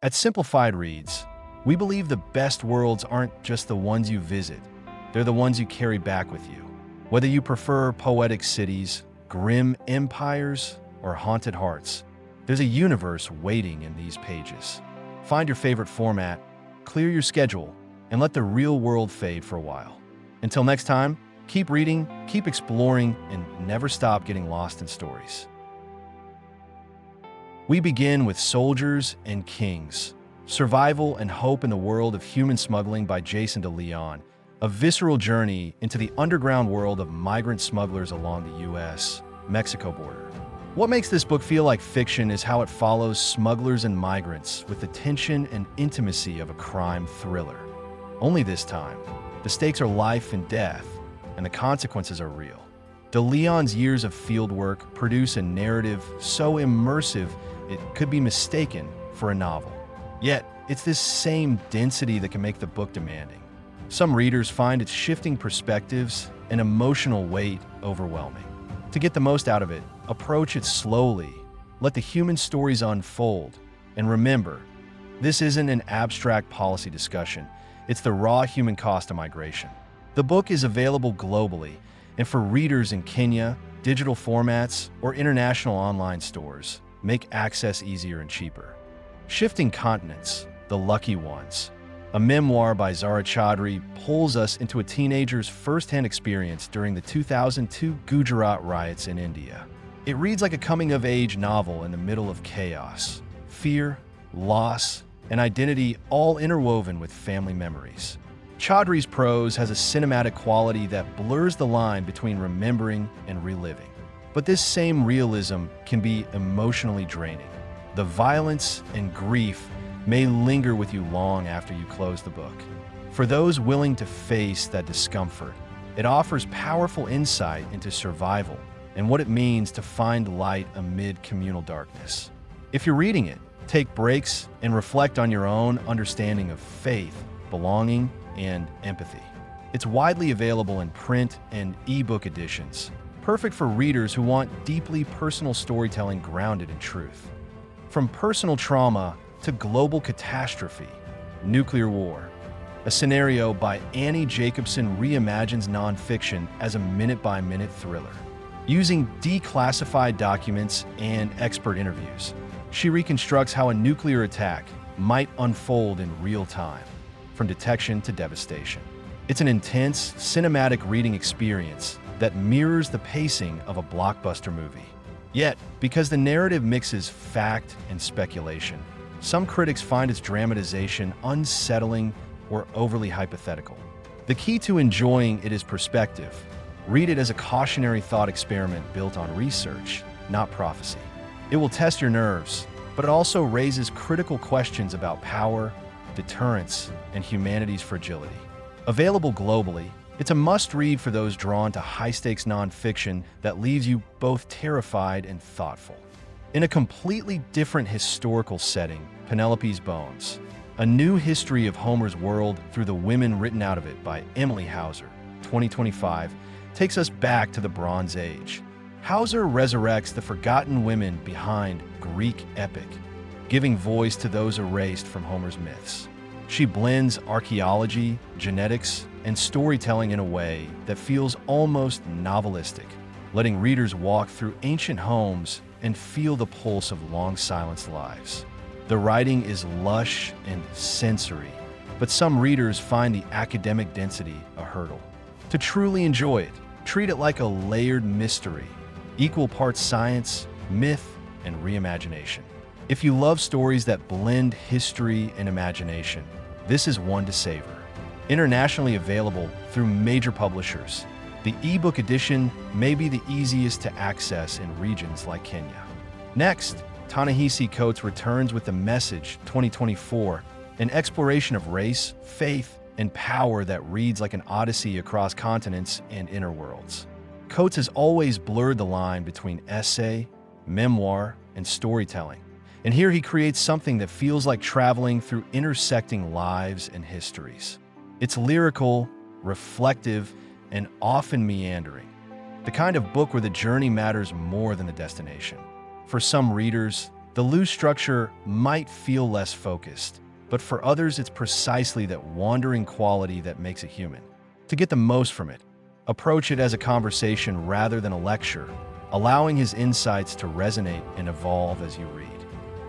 At Simplified Reads, we believe the best worlds aren't just the ones you visit, they're the ones you carry back with you. Whether you prefer poetic cities, grim empires, or haunted hearts, there's a universe waiting in these pages. Find your favorite format, clear your schedule, and let the real world fade for a while. Until next time, keep reading, keep exploring, and never stop getting lost in stories. We begin with Soldiers and Kings, Survival and Hope in the World of Human Smuggling by Jason de León, a visceral journey into the underground world of migrant smugglers along the U.S.-Mexico border. What makes this book feel like fiction is how it follows smugglers and migrants with the tension and intimacy of a crime thriller. Only this time, the stakes are life and death, and the consequences are real. De Leon's years of fieldwork produce a narrative so immersive it could be mistaken for a novel. Yet, it's this same density that can make the book demanding. Some readers find its shifting perspectives and emotional weight overwhelming. To get the most out of it, approach it slowly, let the human stories unfold, and remember, this isn't an abstract policy discussion, it's the raw human cost of migration. The book is available globally, and for readers in Kenya, digital formats, or international online stores, make access easier and cheaper. Shifting Continents, The Lucky Ones, a memoir by Zara Chowdhary, pulls us into a teenager's first-hand experience during the 2002 Gujarat riots in India. It reads like a coming-of-age novel in the middle of chaos, fear, loss, and identity all interwoven with family memories. Chowdhary's prose has a cinematic quality that blurs the line between remembering and reliving. But this same realism can be emotionally draining. The violence and grief may linger with you long after you close the book. For those willing to face that discomfort, it offers powerful insight into survival and what it means to find light amid communal darkness. If you're reading it, take breaks and reflect on your own understanding of faith, belonging, and empathy. It's widely available in print and ebook editions, perfect for readers who want deeply personal storytelling grounded in truth. From personal trauma to global catastrophe, nuclear war, a scenario by Annie Jacobson reimagines nonfiction as a minute-by-minute thriller. Using declassified documents and expert interviews, she reconstructs how a nuclear attack might unfold in real time, from detection to devastation. It's an intense, cinematic reading experience that mirrors the pacing of a blockbuster movie. Yet, because the narrative mixes fact and speculation, some critics find its dramatization unsettling or overly hypothetical. The key to enjoying it is perspective. Read it as a cautionary thought experiment built on research, not prophecy. It will test your nerves, but it also raises critical questions about power, deterrence, and humanity's fragility. Available globally, it's a must-read for those drawn to high-stakes nonfiction that leaves you both terrified and thoughtful. In a completely different historical setting, Penelope's Bones, a new history of Homer's world through the women written out of it by Emily Hauser, 2025, takes us back to the Bronze Age. Hauser resurrects the forgotten women behind Greek epic, giving voice to those erased from Homer's myths. She blends archaeology, genetics, and storytelling in a way that feels almost novelistic, letting readers walk through ancient homes and feel the pulse of long-silenced lives. The writing is lush and sensory, but some readers find the academic density a hurdle. To truly enjoy it, treat it like a layered mystery, equal parts science, myth, and reimagination. If you love stories that blend history and imagination, this is one to savor. Internationally available through major publishers, the ebook edition may be the easiest to access in regions like Kenya. Next, Ta-Nehisi Coates returns with The Message 2024, an exploration of race, faith, and power that reads like an odyssey across continents and inner worlds. Coates has always blurred the line between essay, memoir, and storytelling, and here he creates something that feels like traveling through intersecting lives and histories. It's lyrical, reflective, and often meandering, the kind of book where the journey matters more than the destination. For some readers, The loose structure might feel less focused, but for others it's precisely that wandering quality that makes it human. To get the most from it, approach it as a conversation rather than a lecture, allowing his insights to resonate and evolve as you read.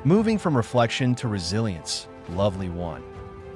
Moving from reflection to resilience, Lovely One,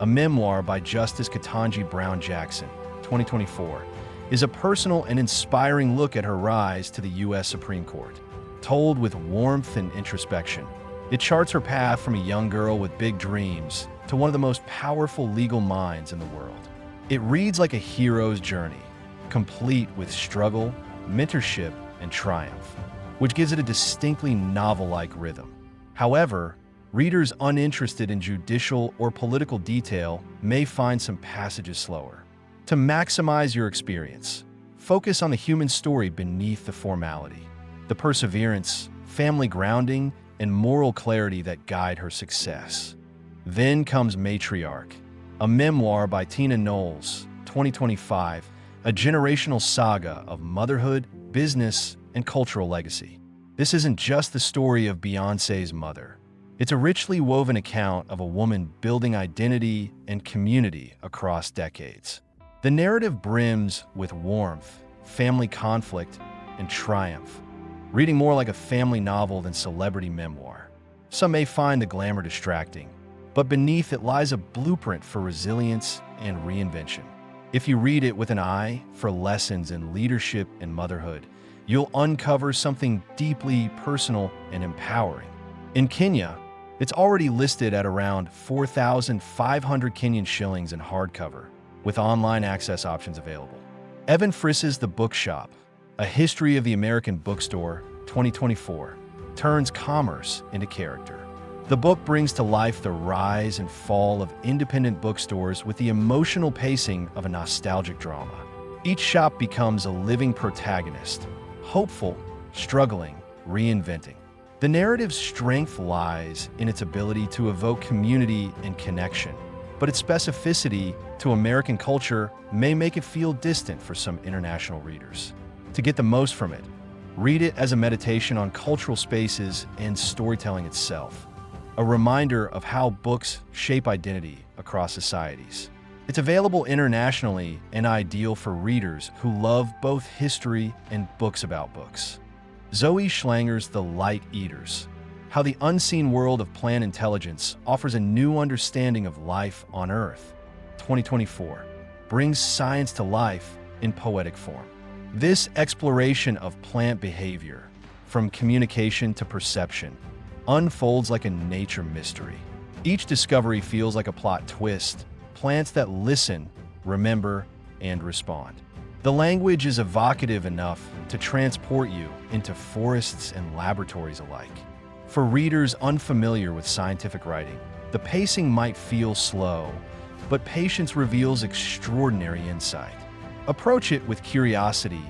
a memoir by Justice Ketanji Brown Jackson, 2024, is a personal and inspiring look at her rise to the U.S. Supreme Court. Told with warmth and introspection, it charts her path from a young girl with big dreams to one of the most powerful legal minds in the world. It reads like a hero's journey, complete with struggle, mentorship, and triumph, which gives it a distinctly novel-like rhythm. However, readers uninterested in judicial or political detail may find some passages slower. To maximize your experience, focus on the human story beneath the formality, the perseverance, family grounding, and moral clarity that guide her success. Then comes Matriarch, a memoir by Tina Knowles, 2025, a generational saga of motherhood, business, and cultural legacy. This isn't just the story of Beyoncé's mother. It's a richly woven account of a woman building identity and community across decades. The narrative brims with warmth, family conflict, and triumph, reading more like a family novel than celebrity memoir. Some may find the glamour distracting, but beneath it lies a blueprint for resilience and reinvention. If you read it with an eye for lessons in leadership and motherhood, you'll uncover something deeply personal and empowering. In Kenya, it's already listed at around 4,500 Kenyan shillings in hardcover, with online access options available. Evan Friss's The Bookshop, A History of the American Bookstore, 2024, turns commerce into character. The book brings to life the rise and fall of independent bookstores with the emotional pacing of a nostalgic drama. Each shop becomes a living protagonist, hopeful, struggling, reinventing. The narrative's strength lies in its ability to evoke community and connection, but its specificity to American culture may make it feel distant for some international readers. To get the most from it, read it as a meditation on cultural spaces and storytelling itself, a reminder of how books shape identity across societies. It's available internationally and ideal for readers who love both history and books about books. Zoe Schlanger's The Light Eaters, How the Unseen World of Plant Intelligence Offers a New Understanding of Life on Earth, 2024, brings science to life in poetic form. This exploration of plant behavior, from communication to perception, unfolds like a nature mystery. Each discovery feels like a plot twist, plants that listen, remember, and respond. The language is evocative enough to transport you into forests and laboratories alike. For readers unfamiliar with scientific writing, the pacing might feel slow, but patience reveals extraordinary insight. Approach it with curiosity,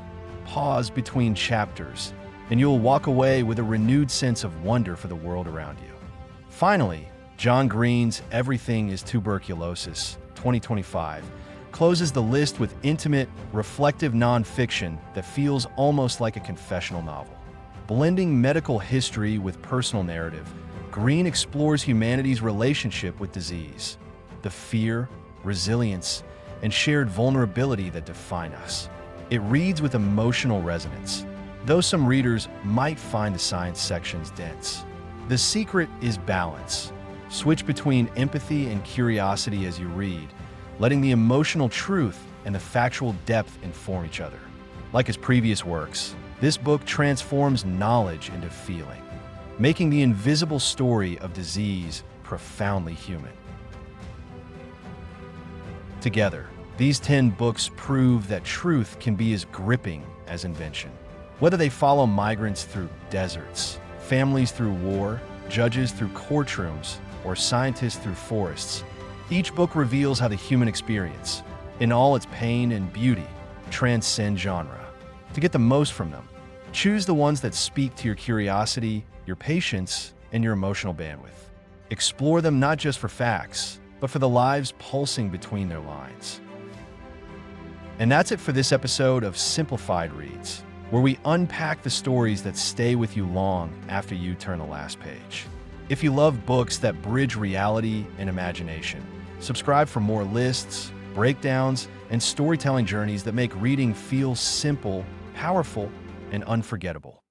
pause between chapters, and you'll walk away with a renewed sense of wonder for the world around you. Finally, John Green's Everything is Tuberculosis, 2025, closes the list with intimate, reflective nonfiction that feels almost like a confessional novel. Blending medical history with personal narrative, Green explores humanity's relationship with disease, the fear, resilience, and shared vulnerability that define us. It reads with emotional resonance, though some readers might find the science sections dense. The secret is balance. Switch between empathy and curiosity as you read, letting the emotional truth and the factual depth inform each other. Like his previous works, this book transforms knowledge into feeling, making the invisible story of disease profoundly human. Together, these 10 books prove that truth can be as gripping as invention. Whether they follow migrants through deserts, families through war, judges through courtrooms, or scientists through forests, each book reveals how the human experience, in all its pain and beauty, transcend genre. To get the most from them, choose the ones that speak to your curiosity, your patience, and your emotional bandwidth. Explore them not just for facts, but for the lives pulsing between their lines. And that's it for this episode of Simplified Reads, where we unpack the stories that stay with you long after you turn the last page. If you love books that bridge reality and imagination, subscribe for more lists, breakdowns, and storytelling journeys that make reading feel simple, powerful, and unforgettable.